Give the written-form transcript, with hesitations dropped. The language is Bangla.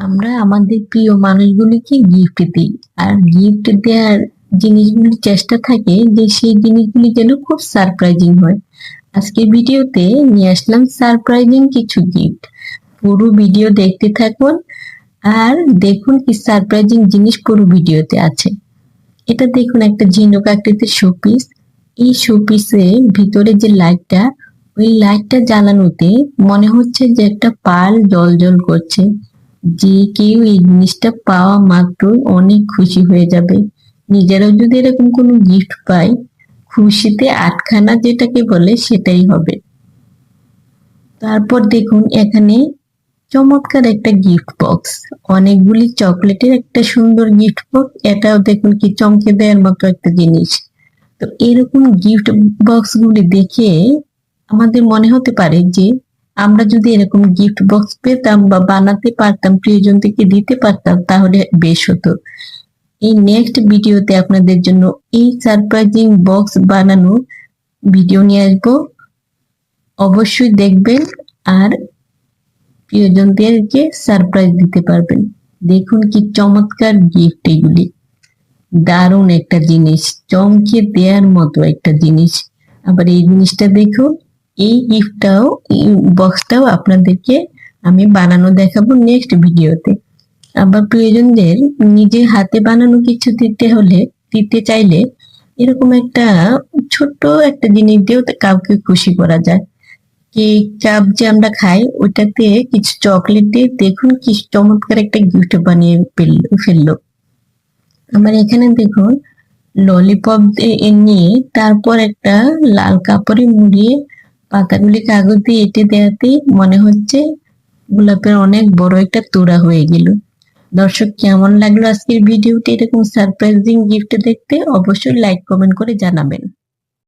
আমরা আমাদের প্রিয় মানুষগুলিকে গিফট দিই। আর গিফট দেওয়ার জিনিসগুলির চেষ্টা থাকে যে সেই জিনিসগুলি যেন খুব সারপ্রাইজিং হয়। আজকের ভিডিওতে নিয়ে আসলাম সারপ্রাইজিং কিছু গিফট। পুরো ভিডিও দেখতে থাকুন আর দেখুন কি সারপ্রাইজিং জিনিস পুরো ভিডিওতে আছে। এটা দেখুন, একটা ঝিনুক আকৃতির শোপিস। এই শোপিসে ভিতরে যে লাইটটা, ওই লাইটটা জ্বালানোতে মনে হচ্ছে যে একটা পাল জ্বলজ্বল করছে। যে কেউ এই জিনিসটা পাওয়া মাত্রই অনেক খুশি হয়ে যাবে। নিজেরাও যদি এরকম কোনো গিফট পাই, খুশিতে আটখানা যেটাকে বলে সেটাই হবে। তারপর দেখুন এখানে চমৎকার একটা গিফট বক্স, অনেকগুলি চকলেটের একটা সুন্দর গিফট বক্স। এটাও দেখুন কি চমকে দেওয়ার মতো একটা জিনিস। তো এরকম গিফট বক্স গুলি দেখে আমাদের মনে হতে পারে যে আমরা যদি এরকম গিফট বক্স পেতাম বা বানাতে পারতাম, প্রিয়জন থেকে দিতে পারতাম, তাহলে বেশ হতো। এই নেক্সট ভিডিওতে আপনাদের জন্য এই সারপ্রাইজিং বক্স বানানোর ভিডিও নিয়ে আসবো, অবশ্যই দেখবেন আর প্রিয়জনদেরকে সারপ্রাইজ দিতে পারবেন। দেখুন কি চমৎকার গিফট এগুলি, দারুণ একটা জিনিস, চমকে দেওয়ার মতো একটা জিনিস। আবার এই জিনিসটা দেখুন, এই গিফটটাও, এই বক্সটাও আপনাদেরকে আমি বানানো দেখাবো নেক্সট ভিডিওতে। আবার প্রিয়জনদের নিজে হাতে বানানো কিছু দিতে চাইলে এরকম একটা ছোট্ট একটা জিনিস দিয়েও কাউকে খুশি করা যায়। কেক চাপ যে আমরা খাই, ওইটাতে কিছু চকলেট দিয়ে দেখুন কি চমৎকার একটা গিফট বানিয়ে ফেললো। আমার এখানে দেখুন ললিপপ নিয়ে তারপর একটা লাল কাপড়ে মুড়িয়ে পাতাগুলি কাগজ দিয়ে এঁটে দেওয়াতেই মনে হচ্ছে গোলাপের অনেক বড় একটা তোড়া হয়ে গেল। দর্শক, কেমন লাগলো আজকের ভিডিওটি? এরকম সারপ্রাইজিং গিফট দেখতে অবশ্যই লাইক কমেন্ট করে জানাবেন।